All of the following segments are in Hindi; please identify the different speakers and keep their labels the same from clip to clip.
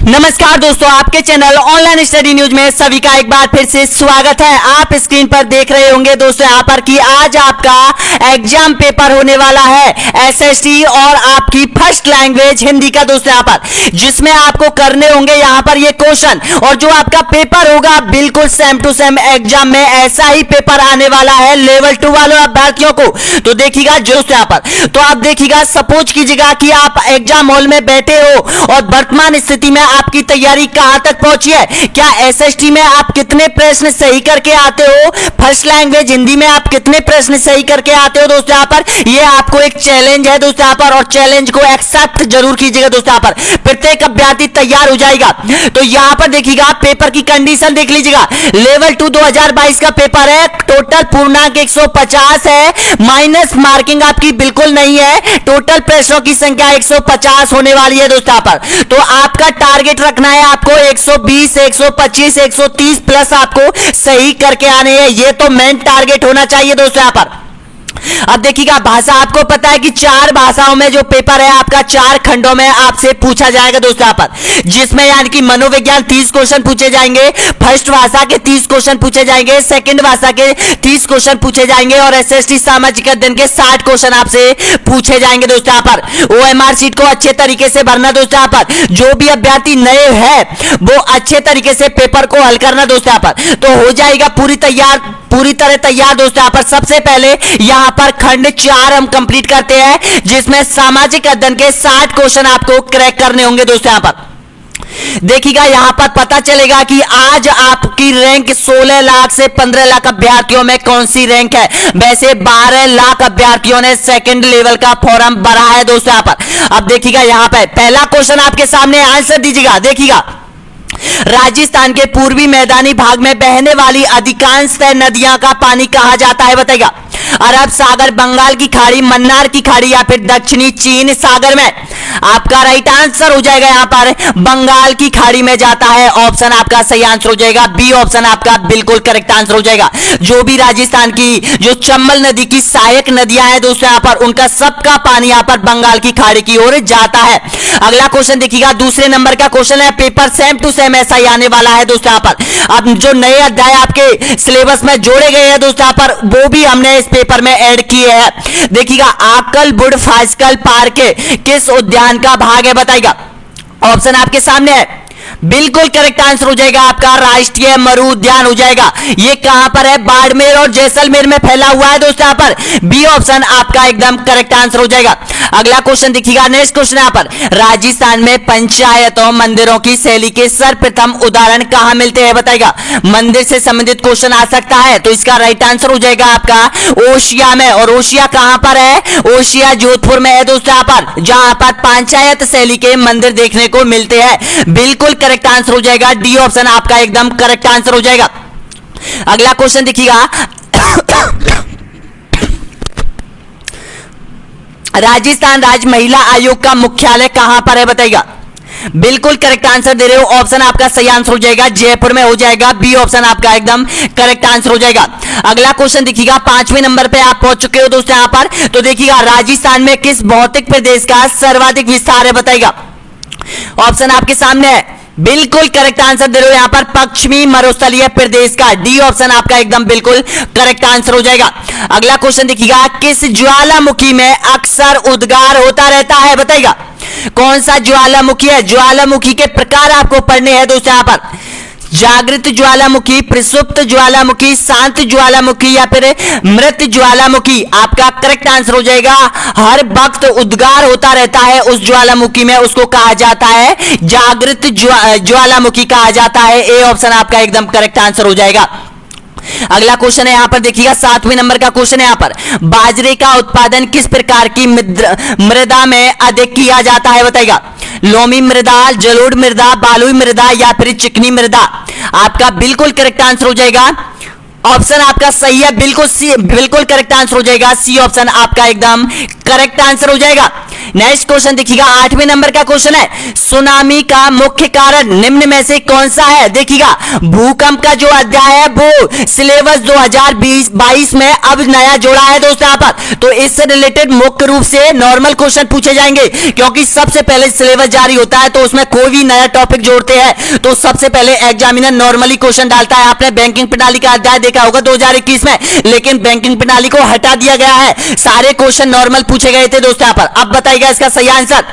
Speaker 1: नमस्कार दोस्तों, आपके चैनल ऑनलाइन स्टडी न्यूज में सभी का एक बार फिर से स्वागत है। आप स्क्रीन पर देख रहे होंगे दोस्तों यहाँ पर कि आज आपका एग्जाम पेपर होने वाला है एसएसटी और आपकी फर्स्ट लैंग्वेज हिंदी का दोस्तों यहाँ पर, जिसमें आपको करने होंगे यहाँ पर ये क्वेश्चन और जो आपका पेपर होगा बिल्कुल सेम टू सेम एग्जाम में ऐसा ही पेपर आने वाला है लेवल 2 वालों अभ्यर्थियों को। तो देखिएगा दोस्तों यहाँ पर, तो आप देखिएगा, सपोज कीजिएगा कि आप एग्जाम हॉल में बैठे हो और वर्तमान स्थिति में आपकी तैयारी कहां तक पहुंची है, क्या एसएसटी में आप कितने प्रश्न सही करके आते हो, फर्स्ट लैंग्वेज हिंदी में आप कितने प्रश्न सही करके आते हो दोस्तों यहाँ पर। ये आपको एक चैलेंज है दोस्तों यहाँ पर और चैलेंज को एक्सेप्ट जरूर कीजिएगा दोस्तों यहाँ पर। प्रत्येक अभ्यर्थी तैयार हो जाएगा। तो यहाँ पर देखिएगा पेपर की कंडीशन देख लीजिएगा, लेवल 2 2022 का पेपर है, टोटल पूर्णांक 150 है, माइनस मार्किंग आपकी बिल्कुल नहीं है, टोटल प्रश्नों की संख्या 150 होने वाली है दोस्तों यहाँ पर। तो आपका टारगेट रखना है आपको 120 125 130 प्लस आपको सही करके आने हैं। ये तो मेन टारगेट होना चाहिए दोस्तों यहाँ पर। अब देखिएगा भाषा, आपको पता है कि 4 भाषाओं में जो पेपर है आपका 4 खंडों में आपसे पूछा जाएगा दोस्तों यहाँ पर, जिसमें यानी कि मनोविज्ञान 30 क्वेश्चन पूछे जाएंगे, फर्स्ट भाषा के 30 क्वेश्चन पूछे जाएंगे, सेकंड भाषा के 30 क्वेश्चन पूछे जाएंगे और एसएसटी सामाजिक अध्ययन के 60 क्वेश्चन आपसे पूछे जाएंगे दोस्तों यहाँ पर। ओएमआर शीट को अच्छे तरीके से भरना दोस्तों यहाँ पर। जो भी अभ्यर्थी नए हैं वो अच्छे तरीके से पेपर को हल करना दोस्तों यहाँ पर, तो हो जाएगा पूरी तरह तैयार दोस्तों यहाँ पर। सबसे पहले यहाँ पर खंड 4 हम कंप्लीट करते हैं, जिसमें सामाजिक अध्ययन के 60 क्वेश्चन आपको क्रैक करने होंगे दोस्तों यहाँ पर। देखिएगा यहाँ पर पता चलेगा कि आज आपकी रैंक 16 लाख से 15 लाख अभ्यर्थियों में कौन सी रैंक है। वैसे 12 लाख अभ्यर्थियों ने सेकंड लेवल का फॉर्म भरा है दोस्तों यहाँ पर। अब देखिएगा यहाँ पर पहला क्वेश्चन आपके सामने, आंसर दीजिएगा। देखिएगा, राजस्थान के पूर्वी मैदानी भाग में बहने वाली अधिकांश नदियां का पानी कहा जाता है, बताइएगा। अरब सागर, बंगाल की खाड़ी, मन्नार की खाड़ी या फिर दक्षिणी चीन सागर में। आपका राइट आंसर हो जाएगा यहाँ पर बंगाल की खाड़ी में जाता है। ऑप्शन आपका सही आंसर हो जाएगा, बी ऑप्शन आपका बिल्कुल करेक्ट आंसर हो जाएगा। जो भी राजस्थान की जो चंबल नदी की सहायक नदियां हैं दोस्तों यहाँ पर, उनका सबका पानी यहाँ पर बंगाल की खाड़ी की ओर जाता है। अगला क्वेश्चन देखिएगा, दूसरे नंबर का क्वेश्चन है, पेपर सेम टू सेम ऐसा ही आने वाला है दोस्तों यहाँ पर। अब जो नए अध्याय आपके सिलेबस में जोड़े गए हैं दोस्तों यहाँ पर, वो भी हमने इस पेपर में ऐड किए हैं। देखिएगा, आकल बुढ़ फास्कल पार्क किस उद्यान का भाग है, बताइएगा। ऑप्शन आपके सामने है, बिल्कुल करेक्ट आंसर हो जाएगा आपका राष्ट्रीय मरु उद्यान हो जाएगा। ये कहां पर है, बाड़मेर और जैसलमेर में फैला हुआ है दोस्तों यहाँ पर। बी ऑप्शन आपका एकदम करेक्ट आंसर हो जाएगा। अगला क्वेश्चन देखिएगा, नेक्स्ट क्वेश्चन यहाँ पर, राजस्थान में पंचायतों मंदिरों की शैली के सर्वप्रथम उदाहरण कहां मिलते हैं, बताइएगा। मंदिर से संबंधित क्वेश्चन आ सकता है, तो इसका राइट आंसर हो जाएगा आपका ओशिया में। और ओशिया कहां पर है, ओशिया जोधपुर में है दोस्तों यहाँ पर, जहां पर पंचायत शैली के मंदिर देखने को मिलते हैं। बिल्कुल करेक्ट आंसर हो जाएगा, डी ऑप्शन आपका एकदम करेक्ट आंसर हो जाएगा। अगला क्वेश्चन देखिएगा, राजस्थान राज्य महिला आयोग का मुख्यालय कहां पर है, बताइएगा। बिल्कुल करेक्ट आंसर दे रहे हो, ऑप्शन आपका सही आंसर हो जाएगा, जयपुर में हो जाएगा। बी ऑप्शन आपका एकदम करेक्ट आंसर हो जाएगा। अगला क्वेश्चन देखिएगा, 5वें नंबर पे आप पहुंच चुके हो दोस्तों यहाँ पर। तो देखिएगा, राजस्थान में किस भौतिक प्रदेश का सर्वाधिक विस्तार है, बताइएगा। ऑप्शन आपके सामने है, बिल्कुल करेक्ट आंसर दे रहे हो यहाँ पर पश्चिमी मरुस्थलीय प्रदेश का। डी ऑप्शन आपका एकदम बिल्कुल करेक्ट आंसर हो जाएगा। अगला क्वेश्चन देखिएगा, किस ज्वालामुखी में अक्सर उद्गार होता रहता है, बताइएगा। कौन सा ज्वालामुखी है, ज्वालामुखी के प्रकार आपको पढ़ने हैं दोस्तों यहाँ पर। जागृत ज्वालामुखी, प्रसुप्त ज्वालामुखी, शांत ज्वालामुखी या फिर मृत ज्वालामुखी। आपका करेक्ट आंसर हो जाएगा, हर वक्त उद्गार होता रहता है उस ज्वालामुखी में, उसको कहा जाता है जागृत ज्वालामुखी कहा जाता है। ए ऑप्शन आपका एकदम करेक्ट आंसर हो जाएगा। अगला क्वेश्चन है यहाँ पर देखिएगा, 7वें नंबर का क्वेश्चन है यहाँ पर, बाजरे का उत्पादन किस प्रकार की मृदा में अधिक किया जाता है, बताइएगा। लोमी मृदा, जलोढ़ मृदा, बालुई मृदा या फिर चिकनी मृदा। आपका बिल्कुल करेक्ट आंसर हो जाएगा, ऑप्शन आपका सही है, बिल्कुल करेक्ट आंसर हो जाएगा। सी ऑप्शन आपका एकदम करेक्ट आंसर हो जाएगा। नेक्स्ट क्वेश्चन देखिएगा 8वें नंबर का क्वेश्चन है, सुनामी का मुख्य कारण निम्न में से कौन सा है। देखिएगा भूकंप का जो अध्याय है वो सिलेबस 2022 में अब नया जोड़ा है दोस्तों यहाँ पर, तो इससे रिलेटेड मुख्य रूप से नॉर्मल क्वेश्चन पूछे जाएंगे, क्योंकि सबसे पहले सिलेबस जारी होता है तो उसमें कोई भी नया टॉपिक जोड़ते हैं तो सबसे पहले एग्जामिनर नॉर्मली क्वेश्चन डालता है। आपने बैंकिंग प्रणाली का अध्याय देखा होगा 2021 में, लेकिन बैंकिंग प्रणाली को हटा दिया गया है, सारे क्वेश्चन नॉर्मल पूछे गए थे दोस्तों यहाँ पर। अब बताइएगा इसका सही आंसर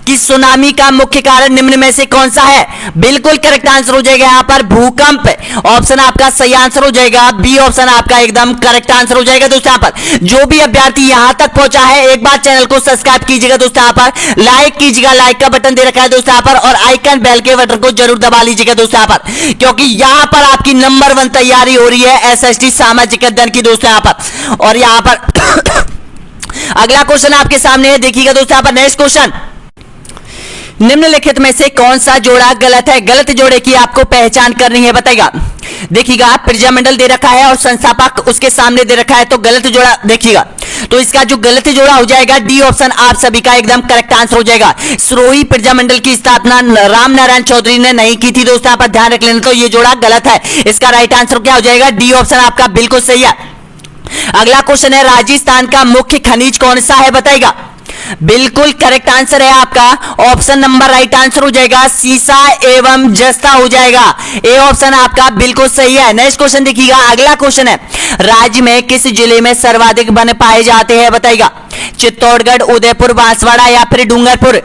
Speaker 1: कि सुनामी का मुख्य कारण निम्न में से कौन सा है। बिल्कुल करेक्ट आंसर हो जाएगा यहाँ पर भूकंप, ऑप्शन आपका सही आंसर हो जाएगा, बी ऑप्शन आपका एकदम करेक्ट आंसर हो जाएगा दोस्तों यहाँ पर। जो भी अभ्यर्थी यहां तक पहुंचा है एक बार चैनल को सब्सक्राइब कीजिएगा दोस्तों यहाँ पर, लाइक कीजिएगा, लाइक का बटन दे रखा है दोस्तों यहाँ पर, और आइकन बेल के बटन को जरूर दबा लीजिएगा दोस्तों यहाँ पर, क्योंकि यहां पर आपकी नंबर 1 तैयारी हो रही है एसएसटी सामाजिक अध्ययन की दोस्तों यहाँ पर। और यहां पर अगला क्वेश्चन आपके सामने है, देखिएगा दोस्तों यहाँ पर नेक्स्ट क्वेश्चन, निम्नलिखित में से कौन सा जोड़ा गलत है। गलत जोड़े की आपको पहचान करनी है, बताइएगा। देखिएगा प्रजामंडल दे रखा है और संस्थापक उसके सामने दे रखा है, तो गलत जोड़ा देखिएगा, तो इसका जो गलत जोड़ा हो जाएगा डी ऑप्शन आप सभी का एकदम करेक्ट आंसर हो जाएगा। सिरोही प्रजामंडल की स्थापना राम नारायण चौधरी ने नहीं की थी दोस्तों, यहाँ पर ध्यान रख लेना, तो ये जोड़ा गलत है। इसका राइट आंसर क्या हो जाएगा, डी ऑप्शन आपका बिल्कुल सही है। अगला क्वेश्चन है, राजस्थान का मुख्य खनिज कौन सा है, बताइएगा। बिल्कुल करेक्ट आंसर है आपका ऑप्शन नंबर राइट आंसर हो जाएगा सीसा एवं जस्ता हो जाएगा, ए ऑप्शन आपका बिल्कुल सही है। नेक्स्ट क्वेश्चन देखिएगा, अगला क्वेश्चन है, राज्य में किस जिले में सर्वाधिक वन पाए जाते हैं, बताइएगा। चित्तौड़गढ़, उदयपुर, बांसवाड़ा या फिर डूंगरपुर।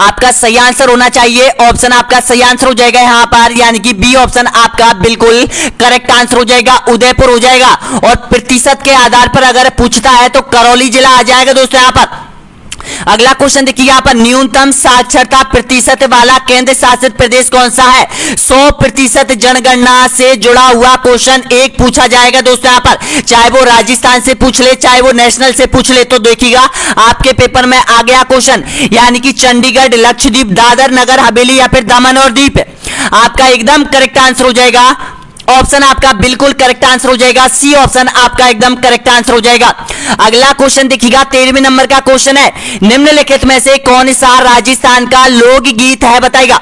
Speaker 1: आपका सही आंसर होना चाहिए, ऑप्शन आपका सही आंसर हो जाएगा यहां पर, यानी कि बी ऑप्शन आपका बिल्कुल करेक्ट आंसर हो जाएगा, उदयपुर हो जाएगा। और प्रतिशत के आधार पर अगर पूछता है तो करौली जिला आ जाएगा दोस्तों यहां पर। अगला क्वेश्चन देखिए यहाँ पर, न्यूनतम साक्षरता प्रतिशत वाला केंद्र शासित प्रदेश कौन सा है। 100% जनगणना से जुड़ा हुआ क्वेश्चन एक पूछा जाएगा दोस्तों यहाँ पर, चाहे वो राजस्थान से पूछ ले चाहे वो नेशनल से पूछ ले, तो देखिएगा आपके पेपर में आ गया क्वेश्चन, यानी कि चंडीगढ़, लक्षद्वीप, दादर नगर हवेली या फिर दमन और दीप। आपका एकदम करेक्ट आंसर हो जाएगा, ऑप्शन आपका बिल्कुल करेक्ट आंसर हो जाएगा, सी ऑप्शन आपका एकदम करेक्ट आंसर हो जाएगा। अगला क्वेश्चन देखिएगा 13वें नंबर का क्वेश्चन है, निम्नलिखित में से कौन सा राजस्थान का लोकगीत है, बताइएगा।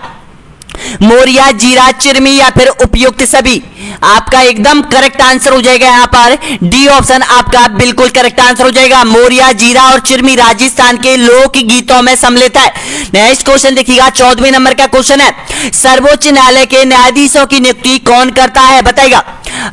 Speaker 1: मोरिया, जीरा, चिरमी या फिर उपयुक्त सभी। आपका एकदम करेक्ट आंसर हो जाएगा यहाँ पर, डी ऑप्शन आपका बिल्कुल करेक्ट आंसर हो जाएगा। मोरिया, जीरा और चिरमी राजस्थान के लोक गीतों में सम्मिलित है। नेक्स्ट क्वेश्चन देखिएगा 14वें नंबर का क्वेश्चन है, सर्वोच्च न्यायालय के न्यायाधीशों की नियुक्ति कौन करता है, बताइएगा।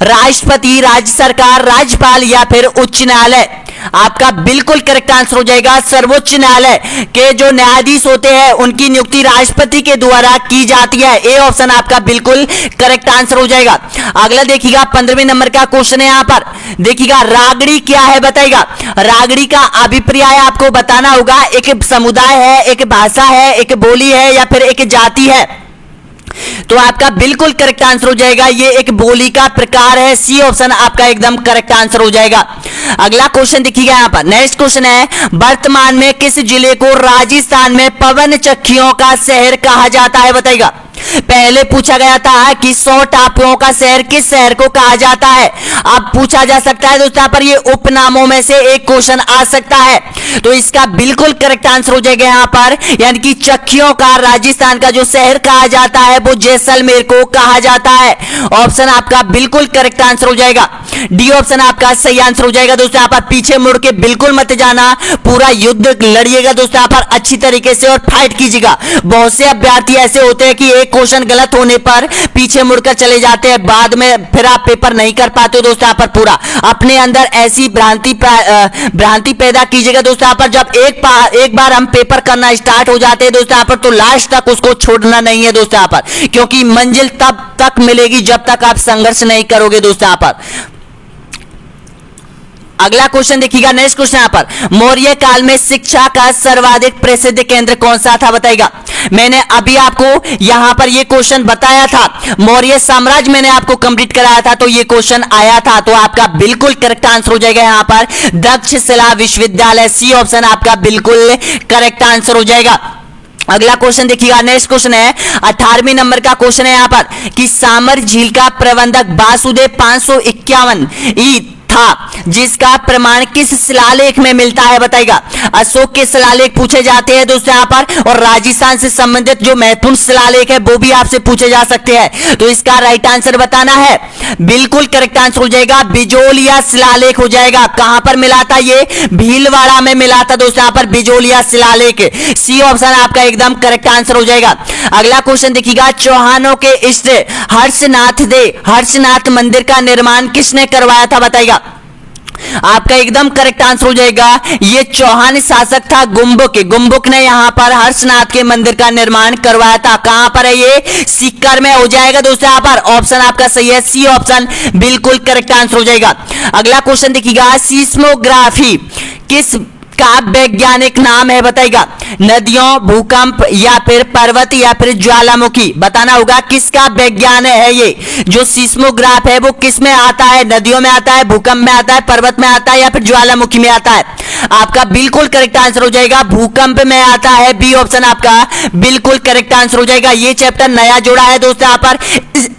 Speaker 1: राष्ट्रपति, राज्य सरकार, राज्यपाल या फिर उच्च न्यायालय। आपका बिल्कुल करेक्ट आंसर हो जाएगा, सर्वोच्च न्यायालय के जो न्यायाधीश होते हैं उनकी नियुक्ति राष्ट्रपति के द्वारा की जाती है, ए ऑप्शन आपका बिल्कुल करेक्ट आंसर हो जाएगा। अगला देखिएगा 15वें नंबर का क्वेश्चन है, यहां पर देखिएगा रागड़ी क्या है, बताइएगा। रागड़ी का अभिप्राय आपको बताना होगा, एक समुदाय है, एक भाषा है, एक बोली है या फिर एक जाति है, तो आपका बिल्कुल करेक्ट आंसर हो जाएगा, ये एक बोली का प्रकार है, सी ऑप्शन आपका एकदम करेक्ट आंसर हो जाएगा। अगला क्वेश्चन देखिएगा यहाँ पर, नेक्स्ट क्वेश्चन है, वर्तमान में किस जिले को राजस्थान में पवन चक्कियों का शहर कहा जाता है, बताइएगा। पहले पूछा गया था कि 100 टापुओं का शहर किस शहर को कहा जाता है, अब पूछा जा सकता है दोस्तों पर, ये उपनामों में से एक क्वेश्चन आ सकता है, तो इसका बिल्कुल करेक्ट आंसर हो जाएगा यहाँ पर, यानी कि चक्कियों का राजस्थान का जो शहर कहा जाता है वो जैसलमेर को कहा जाता है, ऑप्शन आपका बिल्कुल करेक्ट आंसर हो जाएगा, डी ऑप्शन आपका सही आंसर हो जाएगा। दोस्तों यहाँ पर पीछे मुड़ के बिल्कुल मत जाना, पूरा युद्ध लड़िएगा दोस्तों यहाँ पर अच्छी तरीके से और फाइट कीजिएगा। बहुत से अभ्यर्थी ऐसे होते हैं कि एक क्वेश्चन गलत होने पर पीछे मुड़कर चले जाते हैं, बाद में फिर आप पेपर नहीं कर पाते हो दोस्तों यहाँ पर। पूरा अपने अंदर ऐसी भ्रांति पैदा कीजिएगा दोस्तों यहाँ पर, जब एक बार हम पेपर करना स्टार्ट हो जाते हैं दोस्तों यहाँ पर, तो लास्ट तक उसको छोड़ना नहीं है दोस्तों यहाँ पर, क्योंकि मंजिल तब तक मिलेगी जब तक आप संघर्ष नहीं करोगे दोस्तों यहाँ पर। अगला क्वेश्चन देखिएगा, नेक्स्ट क्वेश्चन यहाँ पर, मौर्य काल में शिक्षा का सर्वाधिक प्रसिद्ध केंद्र कौन सा था, बताइएगा। मैंने अभी आपको यहां पर ये क्वेश्चन बताया था, मौर्य साम्राज्य मैंने आपको कंप्लीट कराया था, तो ये क्वेश्चन आया था, तो आपका बिल्कुल करेक्ट आंसर हो जाएगा यहाँ पर तक्षशिला विश्वविद्यालय, सी ऑप्शन आपका बिल्कुल करेक्ट आंसर हो जाएगा। अगला क्वेश्चन देखिएगा, नेक्स्ट क्वेश्चन है 18वें नंबर का क्वेश्चन है यहाँ पर कि सामर झील का प्रबंधक वासुदेव 551 ई था, जिसका प्रमाण किस शिलालेख में मिलता है बताइएगा। अशोक के शिलालेख पूछे जाते हैं दोस्तों यहाँ पर, और राजस्थान से संबंधित जो महत्वपूर्ण शिलालेख है वो भी आपसे पूछे जा सकते हैं। तो इसका राइट आंसर बताना है, बिल्कुल करेक्ट आंसर हो जाएगा बिजोलिया शिलालेख हो जाएगा। कहां पर मिला था ये? भीलवाड़ा में मिला था दोस्तों यहाँ पर बिजोलिया शिलालेख। सी ऑप्शन आपका एकदम करेक्ट आंसर हो जाएगा। अगला क्वेश्चन देखिएगा, चौहानों के इष्ट हर्षनाथ मंदिर का निर्माण किसने करवाया था बताइएगा। आपका एकदम करेक्ट आंसर हो जाएगा, ये चौहान शासक था गुम्बुक ने यहां पर हर्षनाथ के मंदिर का निर्माण करवाया था। कहां पर है ये? सीकर में हो जाएगा दोस्तों यहाँ पर। ऑप्शन आपका सही है, सी ऑप्शन बिल्कुल करेक्ट आंसर हो जाएगा। अगला क्वेश्चन देखिएगा, सीस्मोग्राफी किस का वैज्ञानिक नाम है बताइएगा। नदियों, भूकंप या फिर पर्वत या फिर ज्वालामुखी, बताना होगा किसका विज्ञान है ये। जो सीस्मोग्राफ है वो किस में आता है? नदियों में आता है, भूकंप में आता है, पर्वत में आता है या फिर ज्वालामुखी में आता है? आपका बिल्कुल करेक्ट आंसर हो जाएगा, भूकंप में आता है। बी ऑप्शन आपका बिल्कुल करेक्ट आंसर हो जाएगा। ये चैप्टर नया जोड़ा है दोस्तों यहाँ पर,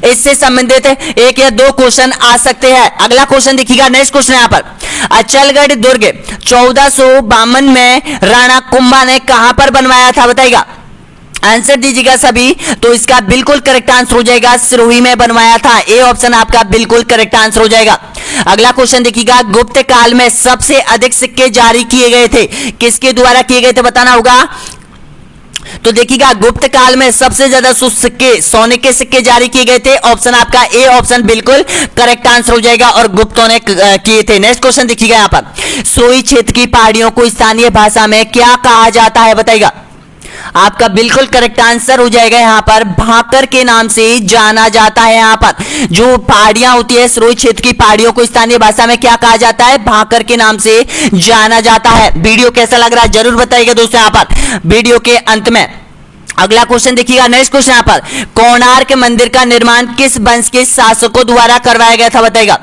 Speaker 1: इससे संबंधित एक या दो क्वेश्चन आ सकते हैं। अगला क्वेश्चन देखिएगा, नेक्स्ट क्वेश्चन यहाँ पर, अचलगढ़ दुर्ग 1452 में राणा कुंभा ने कहां पर बनवाया था बताइएगा। आंसर दीजिएगा सभी। तो इसका बिल्कुल करेक्ट आंसर हो जाएगा, सिरोही में बनवाया था। ए ऑप्शन आपका बिल्कुल करेक्ट आंसर हो जाएगा। अगला क्वेश्चन देखिएगा, गुप्त काल में सबसे अधिक सिक्के जारी किए गए थे, किसके द्वारा किए गए थे बताना होगा। तो देखिएगा, गुप्त काल में सबसे ज्यादा सिक्के, सोने के सिक्के जारी किए गए थे। ऑप्शन आपका ए ऑप्शन बिल्कुल करेक्ट आंसर हो जाएगा, और गुप्तों ने किए थे। नेक्स्ट क्वेश्चन देखिएगा यहाँ पर, सोई क्षेत्र की पहाड़ियों को स्थानीय भाषा में क्या कहा जाता है बताइएगा। आपका बिल्कुल करेक्ट आंसर हो जाएगा यहाँ पर, भाकर के नाम से जाना जाता है। यहाँ पर जो पहाड़ियां होती है, सरोई क्षेत्र की पहाड़ियों को स्थानीय भाषा में क्या कहा जाता है? भाकर के नाम से जाना जाता है। वीडियो कैसा लग रहा है जरूर बताइएगा दोस्तों यहाँ पर वीडियो के अंत में। अगला क्वेश्चन देखिएगा, नेक्स्ट क्वेश्चन यहाँ पर, कोणार्क मंदिर का निर्माण किस वंश के शासकों द्वारा करवाया गया था बताइएगा।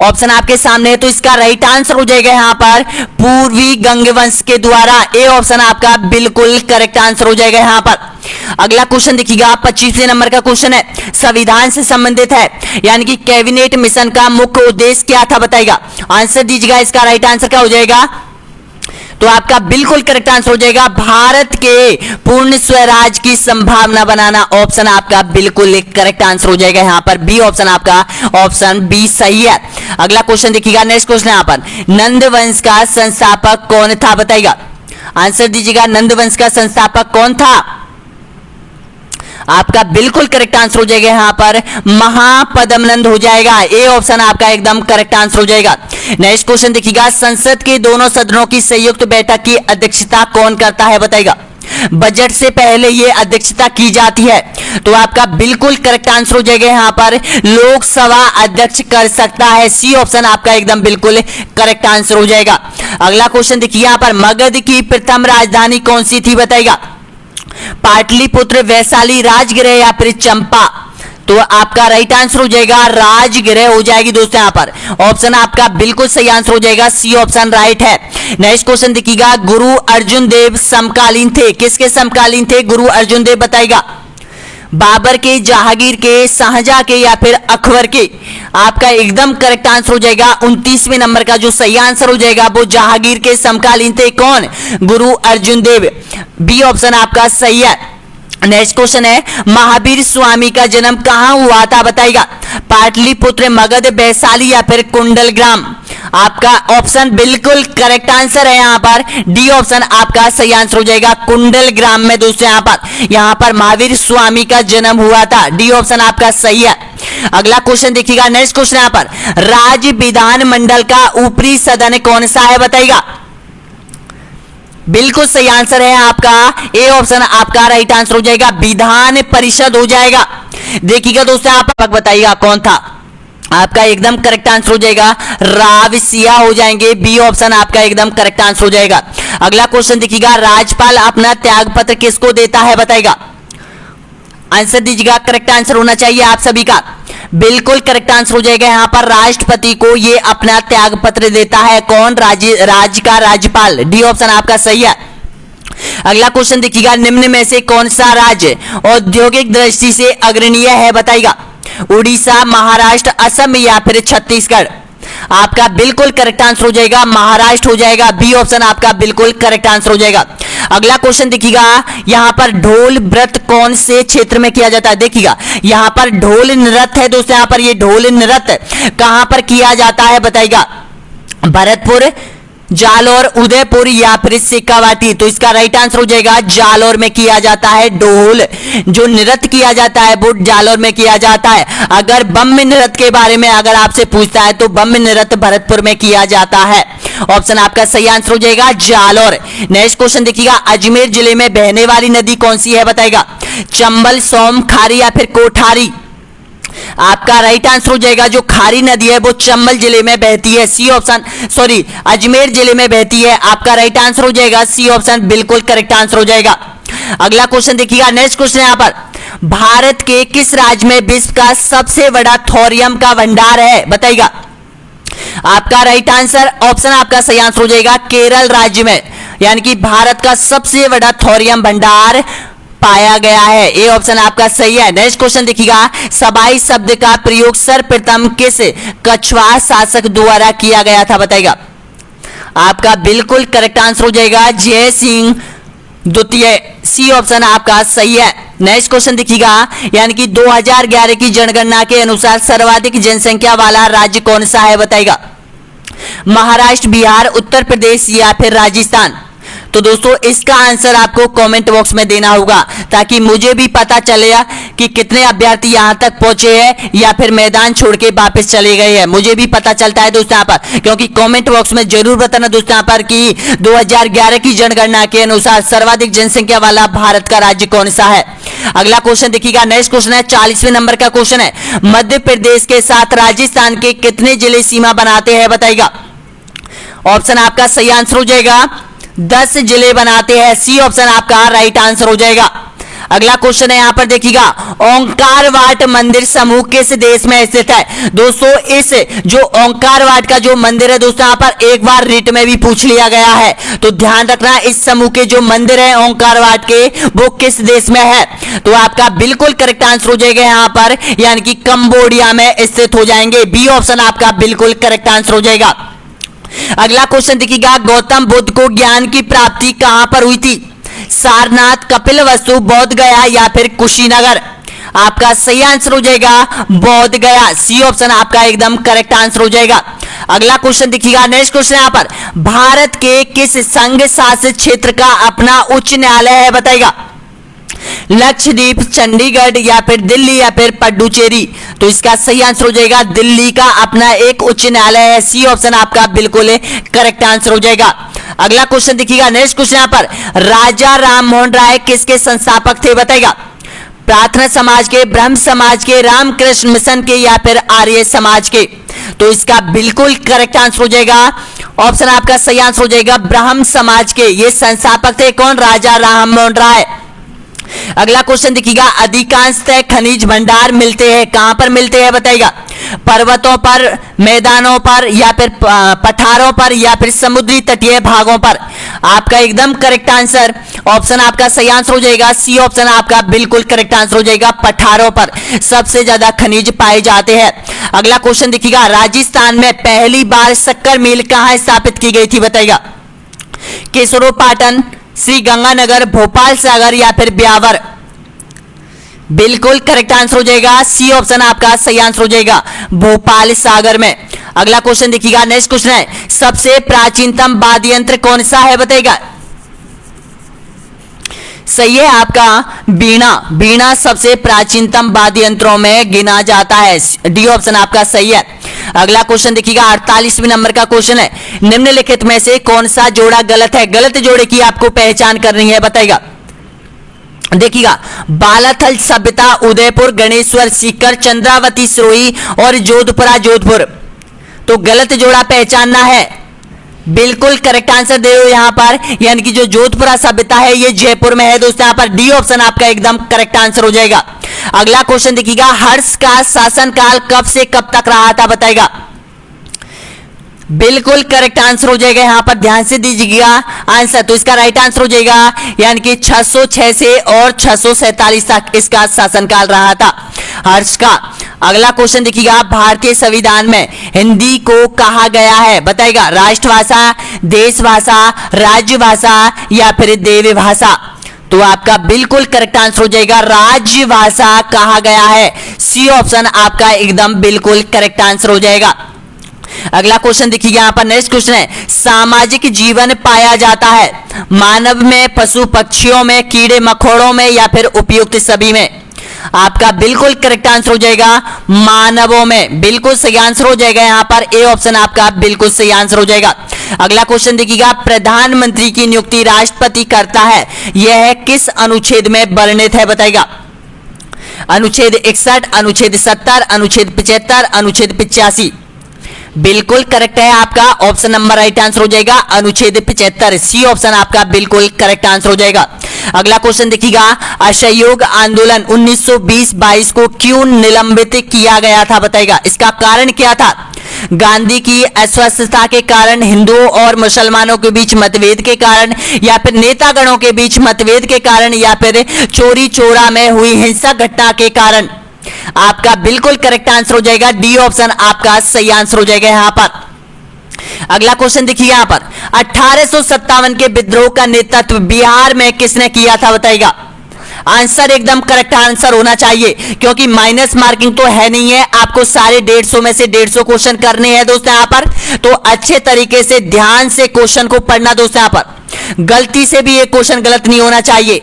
Speaker 1: ऑप्शन आपके सामने है, तो इसका राइट आंसर हो जाएगा यहाँ पर पूर्वी गंग वंश के द्वारा। ए ऑप्शन आपका बिल्कुल करेक्ट आंसर हो जाएगा यहाँ पर। अगला क्वेश्चन देखिएगा, 25वें नंबर का क्वेश्चन है, संविधान से संबंधित है, यानी कि कैबिनेट मिशन का मुख्य उद्देश्य क्या था बताइएगा। आंसर दीजिएगा, इसका राइट आंसर क्या हो जाएगा। तो आपका बिल्कुल करेक्ट आंसर हो जाएगा, भारत के पूर्ण स्वराज की संभावना बनाना। ऑप्शन आपका बिल्कुल करेक्ट आंसर हो जाएगा यहाँ पर। बी ऑप्शन आपका ऑप्शन बी सही है। अगला क्वेश्चन देखिएगा, नेक्स्ट क्वेश्चन यहाँ पर, नंद वंश का संस्थापक कौन था बताइएगा। आंसर दीजिएगा, नंद वंश का संस्थापक कौन था। आपका बिल्कुल करेक्ट आंसर हो जाएगा यहाँ पर महापद्मनंद हो जाएगा। ए ऑप्शन आपका एकदम करेक्ट आंसर हो जाएगा। नेक्स्ट क्वेश्चन देखिएगा, संसद के दोनों सदनों की संयुक्त बैठक की अध्यक्षता कौन करता है बताइएगा। बजट से पहले ये अध्यक्षता की जाती है। तो आपका बिल्कुल करेक्ट आंसर हो जाएगा यहाँ पर लोकसभा अध्यक्ष कर सकता है। सी ऑप्शन आपका एकदम बिल्कुल करेक्ट आंसर हो जाएगा। अगला क्वेश्चन देखिए यहाँ पर, मगध की प्रथम राजधानी कौन सी थी बताइएगा। पाटलिपुत्र, वैशाली, राजगृह या फिर चंपा। तो आपका राइट आंसर हो जाएगा राजगृह हो जाएगी दोस्तों यहाँ पर। ऑप्शन आपका बिल्कुल सही आंसर हो जाएगा, सी ऑप्शन राइट है। नेक्स्ट क्वेश्चन देखिएगा, गुरु अर्जुन देव समकालीन थे, किसके समकालीन थे गुरु अर्जुन देव बताइएगा। बाबर के, जहांगीर के, शाहजहां के या फिर अकबर के। आपका एकदम करेक्ट आंसर हो जाएगा 29वें नंबर का जो सही आंसर हो जाएगा वो जहांगीर के समकालीन थे। कौन? गुरु अर्जुन देव। बी ऑप्शन आपका सही है। नेक्स्ट क्वेश्चन है, महावीर स्वामी का जन्म कहां हुआ था बताइएगा। पाटलिपुत्र, मगध, वैशाली या फिर कुंडलग्राम। आपका ऑप्शन बिल्कुल करेक्ट आंसर है यहाँ पर। डी ऑप्शन आपका सही आंसर हो जाएगा, कुंडलग्राम में दोस्तों यहाँ पर महावीर स्वामी का जन्म हुआ था। डी ऑप्शन आपका सही है। अगला क्वेश्चन देखिएगा, नेक्स्ट क्वेश्चन यहाँ पर, राज्य विधान मंडल का ऊपरी सदन कौन सा है बताइएगा। बिल्कुल सही आंसर है आपका ए ऑप्शन आपका राइट आंसर हो जाएगा, विधान परिषद हो जाएगा। देखिएगा दोस्तों आप बताइएगा कौन था। आपका एकदम करेक्ट आंसर हो जाएगा रावसिया हो जाएंगे। बी ऑप्शन आपका एकदम करेक्ट आंसर हो जाएगा। अगला क्वेश्चन देखिएगा, राज्यपाल अपना त्याग पत्र किसको देता है बताइएगा। आंसर दीजिएगा, करेक्ट आंसर होना चाहिए आप सभी का। बिल्कुल करेक्ट आंसर हो जाएगा यहाँ पर राष्ट्रपति को ये अपना त्याग पत्र देता है। कौन? राज्य का राज्यपाल। डी ऑप्शन आपका सही है। अगला क्वेश्चन देखिएगा, निम्न में से कौन सा राज्य औद्योगिक दृष्टि से अग्रणीय है बताइएगा। उड़ीसा, महाराष्ट्र, असम या फिर छत्तीसगढ़? आपका बिल्कुल करेक्ट आंसर हो जाएगा महाराष्ट्र हो जाएगा। बी ऑप्शन आपका बिल्कुल करेक्ट आंसर हो जाएगा। अगला क्वेश्चन देखिएगा, यहां पर ढोल व्रत कौन से क्षेत्र में किया जाता है? देखिएगा यहां पर ढोल नृत्य है दोस्तों, यहां पर ये ढोल नृत्य कहां पर किया जाता है बताइएगा? भरतपुर, जालौर, उदयपुर या फिर शेखावाटी? तो इसका राइट आंसर हो जाएगा जालौर में किया जाता है। ढोल जो नृत्य किया जाता है वो जालौर में किया जाता है। अगर बम नृत्य के बारे में अगर आपसे पूछता है तो बम नृत्य भरतपुर में किया जाता है। ऑप्शन आपका सही आंसर हो जाएगा जालौर। नेक्स्ट क्वेश्चन देखिएगा, अजमेर जिले में बहने वाली नदी कौन सी है बताइएगा? चंबल, सोम, खारी या फिर कोठारी? आपका राइट आंसर हो जाएगा जो खारी नदी है वो चंबल जिले में बहती है। सी ऑप्शन, सॉरी, अजमेर जिले में बहती है। आपका राइट आंसर हो जाएगा सी ऑप्शन बिल्कुल करेक्ट आंसर हो जाएगा। अगला क्वेश्चन देखिएगा, नेक्स्ट क्वेश्चन यहां पर, भारत के किस राज्य में विश्व का सबसे बड़ा थोरियम का भंडार है बताइएगा? आपका राइट आंसर, ऑप्शन आपका सही आंसर हो जाएगा केरल राज्य में, यानी कि भारत का सबसे बड़ा थोरियम भंडार पाया गया है। ए ऑप्शन आपका सही है। नेक्स्ट क्वेश्चन देखिएगा, सबाई शब्द का प्रयोग सर्वप्रथम किस कछवा शासक द्वारा किया गया था बताइएगा? आपका बिल्कुल करेक्ट आंसर हो जाएगा जय सिंह द्वितीय। सी ऑप्शन आपका सही है। नेक्स्ट क्वेश्चन देखिएगा, यानी कि 2011 की जनगणना के अनुसार सर्वाधिक जनसंख्या वाला राज्य कौन सा है बताइएगा? महाराष्ट्र, बिहार, उत्तर प्रदेश या फिर राजस्थान? तो दोस्तों इसका आंसर आपको कमेंट बॉक्स में देना होगा ताकि मुझे भी पता चलेगा कि कितने अभ्यर्थी यहां तक पहुंचे हैं या फिर मैदान छोड़ के वापस चले गए हैं। मुझे भी पता चलता है दोस्तों यहाँ पर, क्योंकि कमेंट बॉक्स में जरूर बताना दोस्तों यहाँ पर कि 2011 की जनगणना के अनुसार सर्वाधिक जनसंख्या वाला भारत का राज्य कौन सा है। अगला क्वेश्चन देखिएगा, नेक्स्ट क्वेश्चन है 40वें नंबर का क्वेश्चन है, मध्य प्रदेश के साथ राजस्थान के कितने जिले सीमा बनाते हैं बताइएगा? ऑप्शन आपका सही आंसर हो जाएगा 10 जिले बनाते हैं। सी ऑप्शन आपका राइट आंसर हो जाएगा। अगला क्वेश्चन है यहां पर देखिएगा, ओंकार वाट मंदिर समूह किस देश में स्थित है? दोस्तों इस जो ओंकार वाट का जो मंदिर है दोस्तों यहाँ पर एक बार रिट में भी पूछ लिया गया है, तो ध्यान रखना इस समूह के जो मंदिर है ओंकार वाट के वो किस देश में है? तो आपका बिल्कुल करेक्ट आंसर हो जाएगा यहाँ पर, यानी कि कंबोडिया में स्थित हो जाएंगे। बी ऑप्शन आपका बिल्कुल करेक्ट आंसर हो जाएगा। अगला क्वेश्चन देखिएगा, गौतम बुद्ध को ज्ञान की प्राप्ति कहां पर हुई थी? सारनाथ, कपिलवस्तु, बोध गया या फिर कुशीनगर? आपका सही आंसर हो जाएगा बोध गया। सी ऑप्शन आपका एकदम करेक्ट आंसर हो जाएगा। अगला क्वेश्चन देखिएगा, नेक्स्ट क्वेश्चन यहां पर, भारत के किस संघ शासित क्षेत्र का अपना उच्च न्यायालय है बताइएगा? लक्षद्वीप, चंडीगढ़ या फिर दिल्ली या फिर पड्डुचेरी? तो इसका सही आंसर हो जाएगा दिल्ली का अपना एक उच्च न्यायालय है। सी ऑप्शन आपका बिल्कुल करेक्ट आंसर हो जाएगा। अगला क्वेश्चन देखिएगा, नेक्स्ट क्वेश्चन यहां पर, राजा राम मोहन राय किसके संस्थापक थे बताइएगा? प्रार्थना समाज के, ब्रह्म समाज के, रामकृष्ण मिशन के या फिर आर्य समाज के? तो इसका बिल्कुल करेक्ट आंसर हो जाएगा, ऑप्शन आपका सही आंसर हो जाएगा ब्रह्म समाज के। ये संस्थापक थे कौन? राजा राम मोहन राय। अगला क्वेश्चन देखिएगा, अधिकांशतः खनिज भंडार मिलते हैं कहां पर मिलते हैं बताइएगा? पर्वतों पर, मैदानों पर या फिर पठारों पर या फिर समुद्री तटीय भागों पर? आपका एकदम करेक्ट आंसर, ऑप्शन आपका सही आंसर हो जाएगा सी ऑप्शन आपका बिल्कुल करेक्ट आंसर हो जाएगा, पठारों पर सबसे ज्यादा खनिज पाए जाते हैं। अगला क्वेश्चन देखिएगा, राजस्थान में पहली बार शक्कर मिल कहां स्थापित की गई थी बताइएगा? केसरो पाटन, श्री गंगानगर, भोपाल सागर या फिर ब्यावर? बिल्कुल करेक्ट आंसर हो जाएगा सी ऑप्शन आपका सही आंसर हो जाएगा भोपाल सागर में। अगला क्वेश्चन देखिएगा, नेक्स्ट क्वेश्चन है, सबसे प्राचीनतम वाद्य यंत्र कौन सा है बताइएगा? सही है आपका बीणा। बीणा सबसे प्राचीनतम वाद्य यंत्रों में गिना जाता है। डी ऑप्शन आपका सही है। अगला क्वेश्चन देखिएगा, 48वें नंबर का क्वेश्चन है, निम्नलिखित में से कौन सा जोड़ा गलत है? गलत जोड़े की आपको पहचान करनी है बताइएगा? देखिएगा, बालाथल सभ्यता, उदयपुर, गणेश्वर, सीकर, चंद्रावती सिरोही और जोधपुरा जोधपुर। तो गलत जोड़ा पहचानना है। बिल्कुल करेक्ट आंसर दे रहे हो यहां पर, यानी कि जो जोधपुरा सभ्यता है ये जयपुर में है दोस्तों। यहां पर डी ऑप्शन आपका एकदम करेक्ट आंसर हो जाएगा। अगला क्वेश्चन देखिएगा, हर्ष का शासनकाल कब से कब तक रहा था बताइएगा? बिल्कुल करेक्ट आंसर हो जाएगा। यहां पर ध्यान से दीजिएगा आंसर, तो इसका राइट आंसर हो जाएगा यानी कि 606 से और 647 तक इसका शासनकाल रहा था हर्ष का। अगला क्वेश्चन देखिएगा, भारतीय संविधान में हिंदी को कहा गया है, बताइएगा राष्ट्रभाषा, देश भाषा, राज्य भाषा या फिर देवी भाषा। तो आपका बिल्कुल करेक्ट आंसर हो जाएगा राज्य भाषा कहा गया है। सी ऑप्शन आपका एकदम बिल्कुल करेक्ट आंसर हो जाएगा। अगला क्वेश्चन देखिएगा, यहां पर नेक्स्ट क्वेश्चन है, सामाजिक जीवन पाया जाता है मानव में, पशु पक्षियों में, कीड़े मकोड़ों में या फिर उपयुक्त सभी में। आपका बिल्कुल करेक्ट आंसर हो जाएगा मानवों में, बिल्कुल सही आंसर हो जाएगा। यहां पर ए ऑप्शन आपका बिल्कुल सही आंसर हो जाएगा। अगला क्वेश्चन देखिएगा, प्रधानमंत्री की नियुक्ति राष्ट्रपति करता है, यह किस अनुच्छेद में वर्णित है, बताइएगा। अनुच्छेद 61, अनुच्छेद 70, अनुच्छेद 75, अनुच्छेद 85। बिल्कुल करेक्ट है आपका ऑप्शन नंबर राइट आंसर हो जाएगा अनुच्छेद 75। सी ऑप्शन आपका बिल्कुल करेक्ट आंसर हो जाएगा। अगला क्वेश्चन देखिएगा, असहयोग आंदोलन 1920-22 को क्यों निलंबित किया गया था, बताइएगा। इसका कारण क्या था? गांधी की अस्वस्थता के कारण, हिंदुओं और मुसलमानों के बीच मतभेद के कारण, या फिर नेतागणों के बीच मतभेद के कारण, या फिर चोरी चोरा में हुई हिंसक घटना के कारण। आपका बिल्कुल करेक्ट आंसर हो जाएगा डी ऑप्शन आपका सही आंसर हो जाएगा यहां पर। अगला क्वेश्चन देखिए, यहां पर 1857 के विद्रोह का नेतृत्व बिहार में किसने किया था, बताइएगा। आंसर एकदम करेक्ट आंसर होना चाहिए क्योंकि माइनस मार्किंग तो है नहीं है, आपको सारे 150 में से 150 क्वेश्चन करने हैं दोस्तों यहां पर। तो अच्छे तरीके से ध्यान से क्वेश्चन को पढ़ना दोस्तों, यहां पर गलती से भी ये क्वेश्चन गलत नहीं होना चाहिए।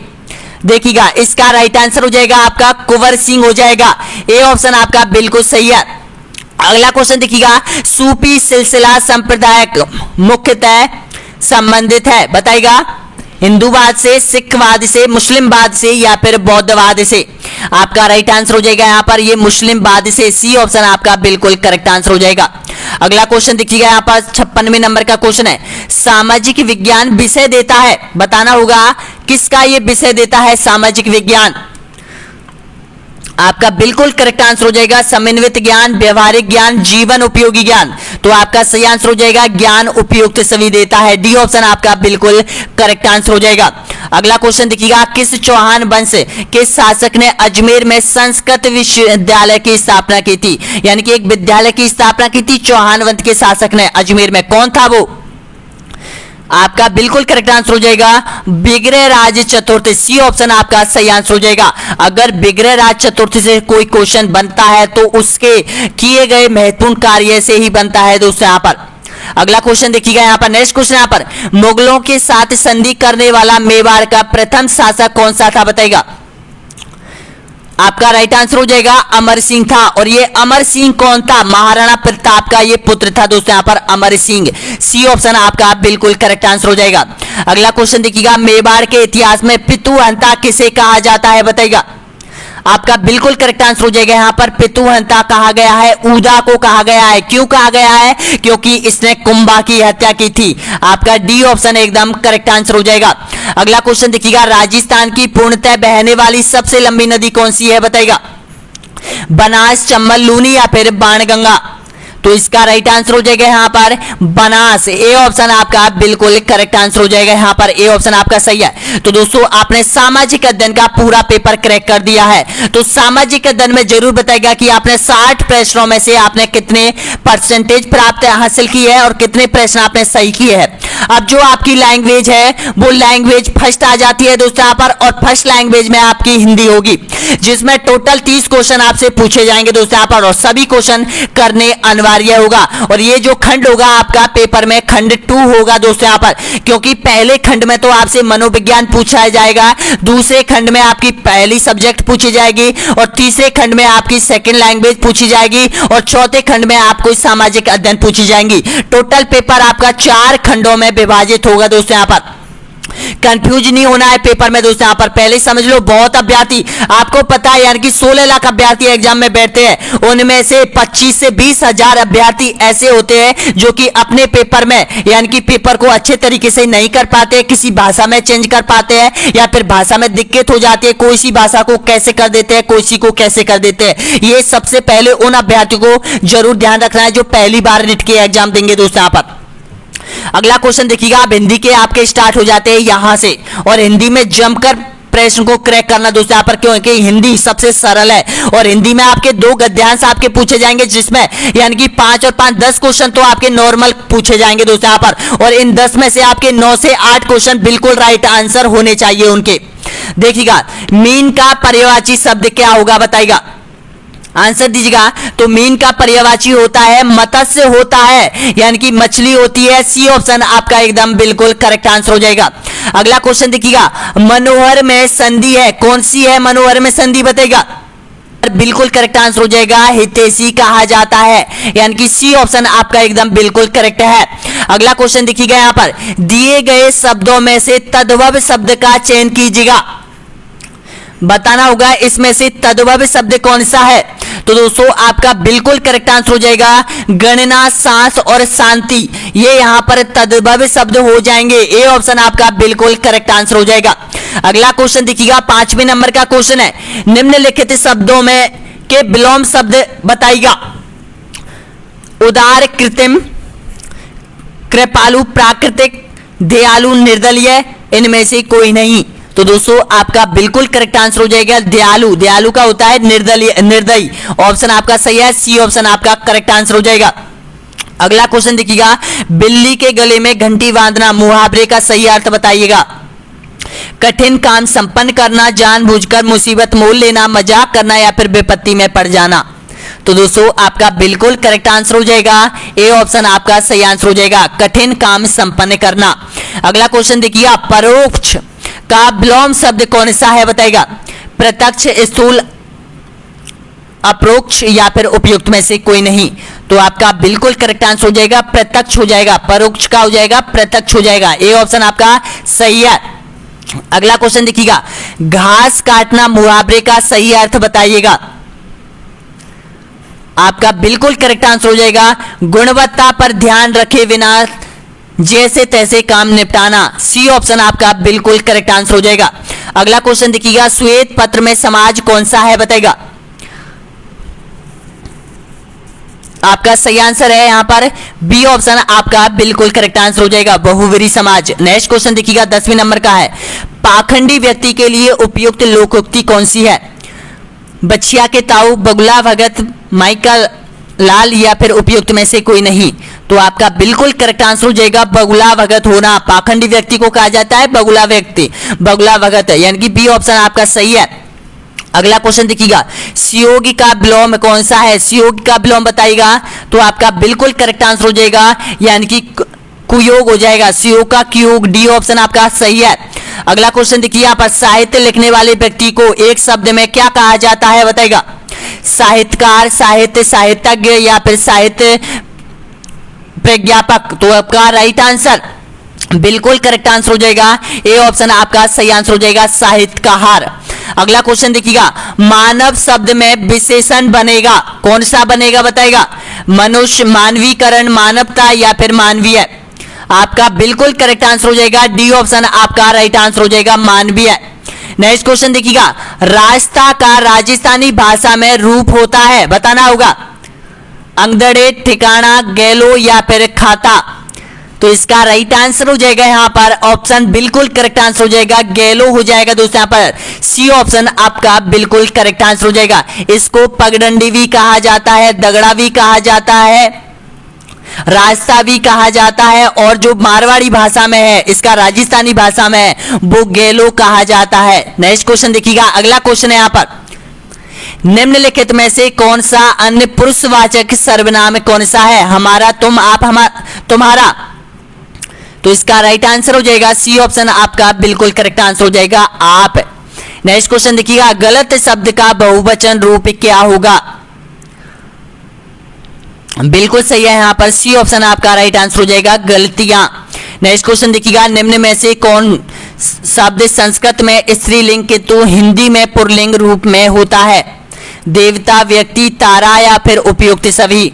Speaker 1: देखिएगा इसका राइट आंसर हो जाएगा आपका कुंवर सिंह हो जाएगा। ए ऑप्शन आपका बिल्कुल सही है। अगला क्वेश्चन देखिएगा, सूफी सिलसिला संप्रदाय मुख्यतः संबंधित है, बताइएगा हिंदूवाद से, सिखवाद से, मुस्लिमवाद से या फिर बौद्धवाद से। आपका राइट आंसर हो जाएगा यहां पर ये मुस्लिमवाद से। सी ऑप्शन आपका बिल्कुल करेक्ट आंसर हो जाएगा। अगला क्वेश्चन देखिएगा, यहां पर 56वें नंबर का क्वेश्चन है, सामाजिक विज्ञान विषय देता है, बताना होगा किसका ये विषय देता है सामाजिक विज्ञान। आपका बिल्कुल करेक्ट आंसर हो जाएगा समन्वित ज्ञान, व्यवहारिक ज्ञान, जीवन उपयोगी ज्ञान। तो आपका सही आंसर हो जाएगा ज्ञान उपयुक्त सभी देता है। डी ऑप्शन आपका बिल्कुल करेक्ट आंसर हो जाएगा। अगला क्वेश्चन देखिएगा, किस चौहान वंश के शासक ने अजमेर में संस्कृत विश्वविद्यालय की स्थापना की थी, यानी कि एक विद्यालय की स्थापना की थी चौहान वंश के शासक ने अजमेर में, कौन था वो? आपका बिल्कुल करेक्ट आंसर हो जाएगा विग्रहराज चतुर्थ। सी ऑप्शन आपका सही आंसर हो जाएगा। अगर विग्रहराज चतुर्थ से कोई क्वेश्चन बनता है तो उसके किए गए महत्वपूर्ण कार्य से ही बनता है दोस्तों यहां पर। अगला क्वेश्चन देखिएगा, यहां पर नेक्स्ट क्वेश्चन, यहां पर मुगलों के साथ संधि करने वाला मेवाड़ का प्रथम शासक कौन सा था, बताइएगा। आपका राइट आंसर हो जाएगा अमर सिंह था। और ये अमर सिंह कौन था? महाराणा प्रताप का ये पुत्र था दोस्तों यहां पर अमर सिंह। सी ऑप्शन आपका बिल्कुल करेक्ट आंसर हो जाएगा। अगला क्वेश्चन देखिएगा, मेवाड़ के इतिहास में पितुहंता किसे कहा जाता है, बताइएगा। आपका बिल्कुल करेक्ट आंसर हो जाएगा यहां पर पितुहंता कहा गया है, ऊदा को कहा गया है। क्यों कहा गया है? क्योंकि इसने कुंभा की हत्या की थी। आपका डी ऑप्शन एकदम करेक्ट आंसर हो जाएगा। अगला क्वेश्चन देखिएगा, राजस्थान की पूर्णतः बहने वाली सबसे लंबी नदी कौन सी है, बताइएगा। बनास, चंबल, लूनी या फिर बाणगंगा। तो इसका राइट आंसर हो जाएगा यहां पर बनास। ए ऑप्शन आपका बिल्कुल करेक्ट आंसर हो जाएगा यहां पर। ए ऑप्शन आपका सही है। तो दोस्तों आपने सामाजिक अध्ययन का पूरा पेपर क्रैक कर दिया है। तो सामाजिक अध्ययन में जरूर बताएगा कि आपने 60 प्रश्नों में से आपने कितने परसेंटेज प्राप्त हासिल की है और कितने प्रश्न आपने सही किए हैं। अब जो आपकी लैंग्वेज है वो लैंग्वेज फर्स्ट आ जाती है दोस्तों यहां पर, और फर्स्ट लैंग्वेज में आपकी हिंदी होगी, जिसमें टोटल 30 क्वेश्चन आपसे पूछे जाएंगे दोस्तों यहां पर, और सभी क्वेश्चन करने अनिवार्य होगा। और ये जो खंड होगा आपका पेपर में खंड 2 होगा दोस्तों यहां पर, क्योंकि पहले खंड में तो आपसे मनोविज्ञान पूछा जाएगा, दूसरे खंड में आपकी पहली सब्जेक्ट पूछी जाएगी, और तीसरे खंड में आपकी सेकंड लैंग्वेज पूछी जाएगी, और चौथे खंड में आपको सामाजिक अध्ययन पूछी जाएंगी। टोटल पेपर आपका 4 खंडों में विभाजित होगा दोस्तों यहां पर। कंफ्यूज नहीं होना है पेपर में दोस्तों। यहाँ पर पहले समझ लो, बहुत अभ्यर्थी, आपको पता है यानी कि 16 लाख अभ्यर्थी एग्जाम में बैठते हैं, उनमें से 25 से 20 हजार अभ्यर्थी ऐसे होते हैं जो कि अपने पेपर में यानी कि पेपर को अच्छे तरीके से नहीं कर पाते, किसी भाषा में चेंज कर पाते हैं या फिर भाषा में दिक्कत हो जाती है, कोई सी भाषा को कैसे कर देते हैं, कोई सी को कैसे कर देते हैं। ये सबसे पहले उन अभ्यर्थियों को जरूर ध्यान रखना है जो पहली बार नीट के एग्जाम देंगे दोस्तों। यहाँ पर अगला क्वेश्चन देखिएगा, आप हिंदी के आपके स्टार्ट हो जाते हैं यहां से, और हिंदी में जमकर प्रश्न को क्रैक करना दोस्तों यहाँ पर, क्योंकि हिंदी सबसे सरल है। और हिंदी में आपके 2 गद्यांश आपके पूछे जाएंगे, जिसमें यानी कि 5 और 5 10 क्वेश्चन तो आपके नॉर्मल पूछे जाएंगे दोस्तों यहाँ पर, और इन 10 में से आपके 9 से 8 क्वेश्चन बिल्कुल राइट आंसर होने चाहिए उनके। देखिएगा, मीन का पर्यायवाची शब्द क्या होगा बताइएगा, आंसर दीजिएगा। तो मीन का पर्यायवाची होता है मत्स्य होता है, यानी कि मछली होती है। सी ऑप्शन आपका एकदम बिल्कुल करेक्ट आंसर हो जाएगा। अगला क्वेश्चन देखिएगा, मनोहर में संधि है, कौन सी है मनोहर में संधि बताइएगा, बिल्कुल करेक्ट आंसर हो जाएगा, हितैषी कहा जाता है, यानी कि सी ऑप्शन आपका एकदम बिल्कुल करेक्ट है। अगला क्वेश्चन देखिएगा, यहाँ पर दिए गए शब्दों में से तद्भव शब्द का चयन कीजिएगा, बताना होगा इसमें से तद्भव शब्द कौन सा है। तो दोस्तों आपका बिल्कुल करेक्ट आंसर हो जाएगा गणना, सांस और शांति, ये यहां पर तद्भव शब्द हो जाएंगे। ए ऑप्शन आपका बिल्कुल करेक्ट आंसर हो जाएगा। अगला क्वेश्चन देखिएगा, 5वें नंबर का क्वेश्चन है, निम्नलिखित शब्दों में के विलोम शब्द बताइएगा, उदार, कृत्रिम, कृपालु, प्राकृतिक, दयालु, निर्दलीय, इनमें से कोई नहीं। तो दोस्तों आपका बिल्कुल करेक्ट आंसर हो जाएगा दयालु, दयालु का होता है निर्दलीय, निर्दयी, ऑप्शन आपका सही है, सी ऑप्शन आपका करेक्ट आंसर हो जाएगा। अगला क्वेश्चन देखिएगा, बिल्ली के गले में घंटी बांधना, मुहावरे का सही अर्थ बताइएगा, कठिन काम संपन्न करना, जानबूझकर मुसीबत मोल लेना, मजाक करना या फिर विपत्ति में पड़ जाना। तो दोस्तों आपका बिल्कुल करेक्ट आंसर हो जाएगा, ए ऑप्शन आपका सही आंसर हो जाएगा, कठिन काम संपन्न करना। अगला क्वेश्चन देखिए, परोक्ष का विलोम शब्द कौन सा है बताएगा, प्रत्यक्ष, स्थूल, अपरोक्ष या फिर उपयुक्त में से कोई नहीं। तो आपका बिल्कुल करेक्ट आंसर हो जाएगा प्रत्यक्ष हो जाएगा, परोक्ष का हो जाएगा प्रत्यक्ष हो जाएगा, ए ऑप्शन आपका सही है। अगला क्वेश्चन देखिएगा, घास काटना, मुहावरे का सही अर्थ बताइएगा, आपका बिल्कुल करेक्ट आंसर हो जाएगा गुणवत्ता पर ध्यान रखे बिना जैसे तैसे काम निपटाना, सी ऑप्शन आपका बिल्कुल करेक्ट आंसर हो जाएगा। अगला क्वेश्चन देखिएगा, श्वेत पत्र में समाज कौन सा है बताइएगा, आपका सही आंसर है यहां पर बी ऑप्शन आपका बिल्कुल करेक्ट आंसर हो जाएगा, बहुव्रीहि समाज। नेक्स्ट क्वेश्चन देखिएगा, 10वें नंबर का है, पाखंडी व्यक्ति के लिए उपयुक्त लोकोक्ति कौन सी है, बछिया के ताऊ, बगुला भगत, माइका लाल या फिर उपयुक्त में से कोई नहीं। तो आपका बिल्कुल करेक्ट आंसर हो जाएगा बगुला भगत होना, पाखंडी व्यक्ति को कहा जाता है बगुला व्यक्ति, बगुला भगत, यानी कि बी ऑप्शन आपका सही है। अगला क्वेश्चन देखिएगा, सुयोगी का विलोम कौन सा है, सुयोगी का विलोम बताइएगा, तो आपका बिल्कुल करेक्ट आंसर हो जाएगा यानी कि कुयोग हो जाएगा, सुयोग का कुयोग, डी ऑप्शन आपका सही है। अगला क्वेश्चन देखिए, यहाँ पर साहित्य लिखने वाले व्यक्ति को एक शब्द में क्या कहा जाता है बताइएगा, साहित्यकार, साहित्य साहित्यज्ञ या फिर साहित्य प्रज्ञापक। तो आपका राइट आंसर बिल्कुल करेक्ट आंसर हो जाएगा, ए ऑप्शन आपका सही आंसर हो जाएगा साहित्यकार। अगला क्वेश्चन देखिएगा, मानव शब्द में विशेषण बनेगा, कौन सा बनेगा बताएगा, मनुष्य, मानवीकरण, मानवता या फिर मानवीय। आपका बिल्कुल करेक्ट आंसर हो जाएगा, डी ऑप्शन आपका राइट आंसर हो जाएगा मानवीय। नेक्स्ट क्वेश्चन देखिएगा, रास्ता का राजस्थानी भाषा में रूप होता है, बताना होगा, अंगड़े, ठिकाना, गैलो या फिर खाता। तो इसका राइट आंसर हो जाएगा यहाँ पर ऑप्शन बिल्कुल करेक्ट आंसर हो जाएगा गैलो हो जाएगा दोस्तों, यहाँ पर सी ऑप्शन आपका बिल्कुल करेक्ट आंसर हो जाएगा। इसको पगडंडी भी कहा जाता है, दगड़ा भी कहा जाता है, रास्ता भी कहा जाता है, और जो मारवाड़ी भाषा में है, इसका राजस्थानी भाषा में है, वो गैलो कहा जाता है। नेक्स्ट क्वेश्चन देखिएगा, अगला क्वेश्चन है यहाँ पर, निम्नलिखित में से कौन सा अन्य पुरुषवाचक सर्वनाम कौन सा है, हमारा, तुम, आप, हमारा, तुम्हारा। तो इसका राइट आंसर हो जाएगा सी ऑप्शन आपका बिल्कुल करेक्ट आंसर हो जाएगा आप। नेक्स्ट क्वेश्चन देखिएगा, गलत शब्द का बहुवचन रूप क्या होगा, बिल्कुल सही है यहाँ पर, सी ऑप्शन आपका राइट आंसर हो जाएगा गलतियां। नेक्स्ट क्वेश्चन देखिएगा, निम्न में से कौन शब्द संस्कृत में स्त्रीलिंग के तो हिंदी में पुल्लिंग रूप में होता है। देवता, व्यक्ति, तारा या फिर उपयुक्त सभी।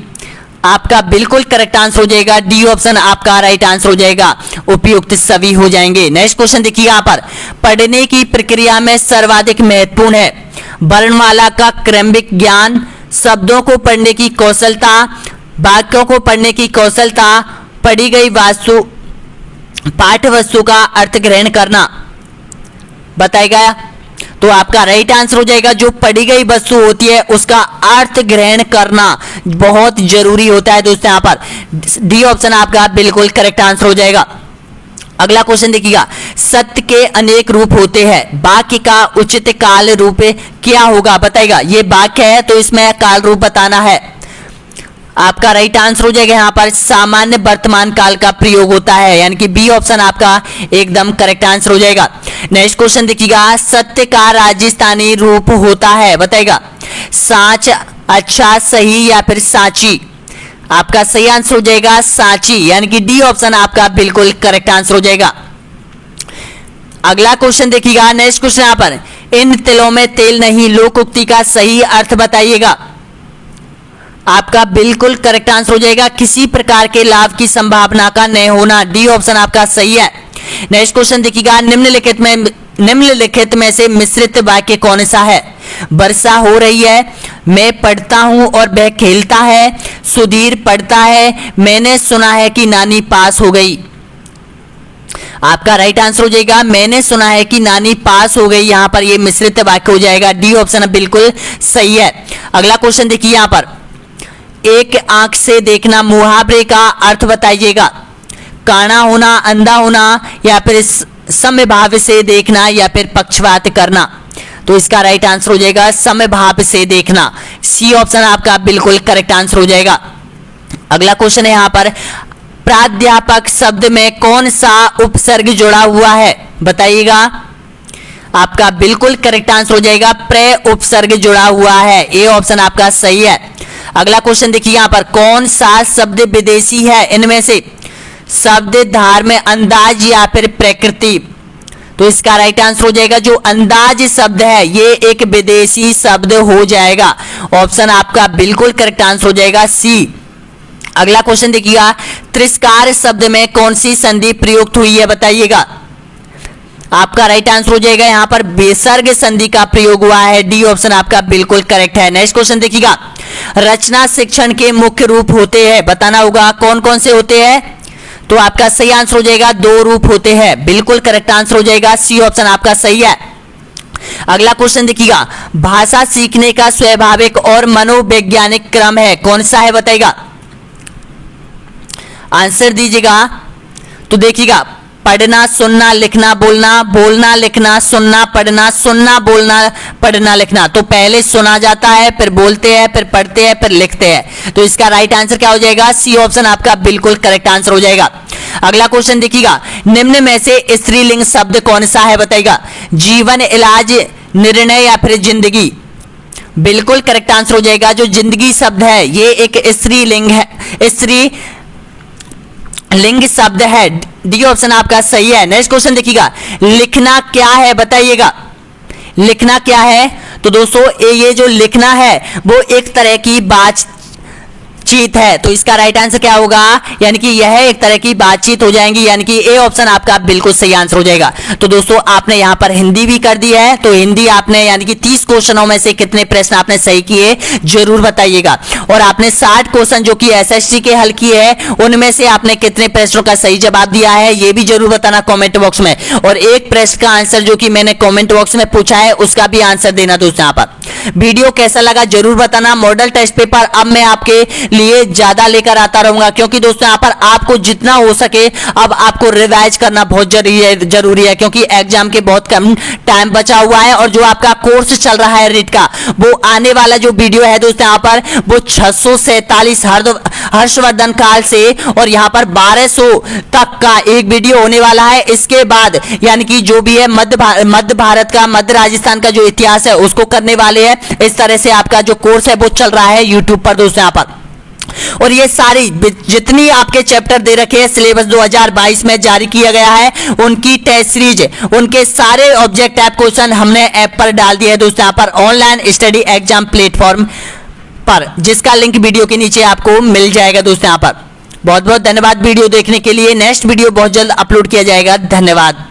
Speaker 1: आपका बिल्कुल करेक्ट आंसर हो जाएगा डी ऑप्शन आपका राइट आंसर हो जाएगा, उपयुक्त सभी हो जाएंगे। नेक्स्ट क्वेश्चन देखिए यहाँ पर, पढ़ने की प्रक्रिया में सर्वाधिक महत्वपूर्ण है वर्णमाला का क्रमिक ज्ञान, शब्दों को पढ़ने की कौशलता, वाक्यों को पढ़ने की कौशलता, पढ़ी गई वस्तु पाठ्य वस्तु का अर्थ ग्रहण करना। बताएगा तो आपका राइट आंसर हो जाएगा जो पढ़ी गई वस्तु होती है उसका अर्थ ग्रहण करना बहुत जरूरी होता है दोस्तों। यहां पर डी ऑप्शन आपका बिल्कुल करेक्ट आंसर हो जाएगा। अगला क्वेश्चन देखिएगा, सत्य के अनेक रूप होते हैं, वाक्य का उचित काल रूप क्या होगा? बताएगा ये वाक्य है तो इसमें काल रूप बताना है। आपका राइट आंसर हो जाएगा यहाँ पर सामान्य वर्तमान काल का प्रयोग होता है, यानी कि बी ऑप्शन आपका एकदम करेक्ट आंसर हो जाएगा। नेक्स्ट क्वेश्चन देखिएगा, सत्य का राजस्थानी रूप होता है। बताएगा साच, अच्छा, सही या फिर साची। आपका सही आंसर हो जाएगा साची, यानी कि डी ऑप्शन आपका बिल्कुल करेक्ट आंसर हो जाएगा। अगला क्वेश्चन देखिएगा, नेक्स्ट क्वेश्चन यहाँ पर, इन तिलों में तेल नहीं लोक उक्ति का सही अर्थ बताइएगा। आपका बिल्कुल करेक्ट आंसर हो जाएगा किसी प्रकार के लाभ की संभावना का न होना, डी ऑप्शन आपका सही है। नेक्स्ट क्वेश्चन देखिएगा, निम्नलिखित में से मिश्रित वाक्य कौन सा है? वर्षा हो रही है, मैं पढ़ता हूं और वह खेलता है, सुधीर पढ़ता है, मैंने सुना है कि नानी पास हो गई। आपका राइट आंसर हो जाएगा मैंने सुना है कि नानी पास हो गई, यहां पर यह मिश्रित वाक्य हो जाएगा, डी ऑप्शन बिल्कुल सही है। अगला क्वेश्चन देखिए यहां पर, एक आंख से देखना मुहावरे का अर्थ बताइएगा। काना होना, अंधा होना या फिर समभाव से देखना या फिर पक्षपात करना। तो इसका राइट आंसर हो जाएगा समभाव से देखना, सी ऑप्शन आपका बिल्कुल करेक्ट आंसर हो जाएगा। अगला क्वेश्चन है यहां पर, प्राध्यापक शब्द में कौन सा उपसर्ग जुड़ा हुआ है? बताइएगा। आपका बिल्कुल करेक्ट आंसर हो जाएगा प्रे उपसर्ग जुड़ा हुआ है, ए ऑप्शन आपका सही है। अगला क्वेश्चन देखिए यहां पर, कौन सा शब्द विदेशी है? इनमें से शब्द धार में अंदाज या फिर प्रकृति। तो इसका राइट आंसर हो जाएगा जो अंदाज शब्द है ये एक विदेशी शब्द हो जाएगा, ऑप्शन आपका बिल्कुल करेक्ट आंसर हो जाएगा सी। अगला क्वेश्चन देखिएगा, तिरस्कार शब्द में कौन सी संधि प्रयुक्त हुई है? बताइएगा। आपका राइट आंसर हो जाएगा यहां पर विसर्ग संधि का प्रयोग हुआ है, डी ऑप्शन आपका बिल्कुल करेक्ट है। नेक्स्ट क्वेश्चन देखिएगा, रचना शिक्षण के मुख्य रूप होते हैं, बताना होगा कौन कौन से होते हैं। तो आपका सही आंसर हो जाएगा दो रूप होते हैं, बिल्कुल करेक्ट आंसर हो जाएगा सी ऑप्शन आपका सही है। अगला क्वेश्चन देखिएगा, भाषा सीखने का स्वाभाविक और मनोवैज्ञानिक क्रम है, कौन सा है? बताइएगा, आंसर दीजिएगा। तो देखिएगा, पढ़ना, सुनना, लिखना, बोलना, बोलना, लिखना, सुनना, पढ़ना, सुनना, बोलना, पढ़ना, लिखना। तो पहले सुना जाता है, फिर बोलते हैं, फिर पढ़ते हैं, फिर लिखते हैं। तो इसका राइट आंसर क्या हो जाएगा? सी ऑप्शन आपका बिल्कुल करेक्ट आंसर हो जाएगा। अगला क्वेश्चन देखिएगा, निम्न में से स्त्रीलिंग शब्द कौन सा है? बताइएगा। जीवन, इलाज, निर्णय या फिर जिंदगी। बिल्कुल करेक्ट आंसर हो जाएगा जो जिंदगी शब्द है ये एक स्त्रीलिंग है, स्त्री लिंग शब्द है, डी ऑप्शन आपका सही है। नेक्स्ट क्वेश्चन देखिएगा, लिखना क्या है? बताइएगा। लिखना क्या है? तो दोस्तों ये जो लिखना है वो एक तरह की बातचीत है, तो इसका राइट आंसर क्या होगा? यानी कि यह एक तरह की बातचीत हो जाएगी, यानी कि ए ऑप्शन आपका बिल्कुल सही आंसर हो जाएगा। तो दोस्तों आपने यहां पर हिंदी भी कर दी है, तो हिंदी आपने यानी कि 30 क्वेश्चनों में से कितने प्रश्न आपने सही किए जरूर बताइएगा। और आपने 60 क्वेश्चन जो कि एसएसटी के हल किए हैं उनमें से आपने कितने प्रश्नों का सही जवाब दिया है ये भी जरूर बताना कॉमेंट बॉक्स में। और एक प्रश्न का आंसर जो कि मैंने कॉमेंट बॉक्स में पूछा है उसका भी आंसर देना दोस्तों। यहाँ पर वीडियो कैसा लगा जरूर बताना। मॉडल टेस्ट पेपर अब मैं आपके लिए ज्यादा लेकर आता रहूंगा, क्योंकि दोस्तों यहाँ पर आपको जितना हो सके अब आपको रिवाइज करना बहुत जरूरी है, क्योंकि एग्जाम के बहुत कम टाइम बचा हुआ है। और जो आपका कोर्स चल रहा है रीट का, वो आने वाला जो वीडियो है दोस्तों यहाँ पर वो 647 हर्षवर्धन काल से और यहाँ पर 1200 तक का एक वीडियो होने वाला है। इसके बाद यानी कि जो भी है मध्य भारत का, मध्य राजस्थान का जो इतिहास है उसको करने वाले हैं। इस तरह से आपका जो कोर्स है वो चल रहा है यूट्यूब पर दोस्तों यहाँ पर। और ये सारी जितनी आपके चैप्टर दे रखे हैं सिलेबस 2022 में जारी किया गया है, उनकी टेस्ट सीरीज, उनके सारे ऑब्जेक्ट टाइप क्वेश्चन हमने ऐप पर डाल दिया है दोस्तों, यहाँ पर ऑनलाइन स्टडी एग्जाम प्लेटफॉर्म पर, जिसका लिंक वीडियो के नीचे आपको मिल जाएगा दोस्तों। यहाँ पर बहुत बहुत धन्यवाद वीडियो देखने के लिए। नेक्स्ट वीडियो बहुत जल्द अपलोड किया जाएगा। धन्यवाद।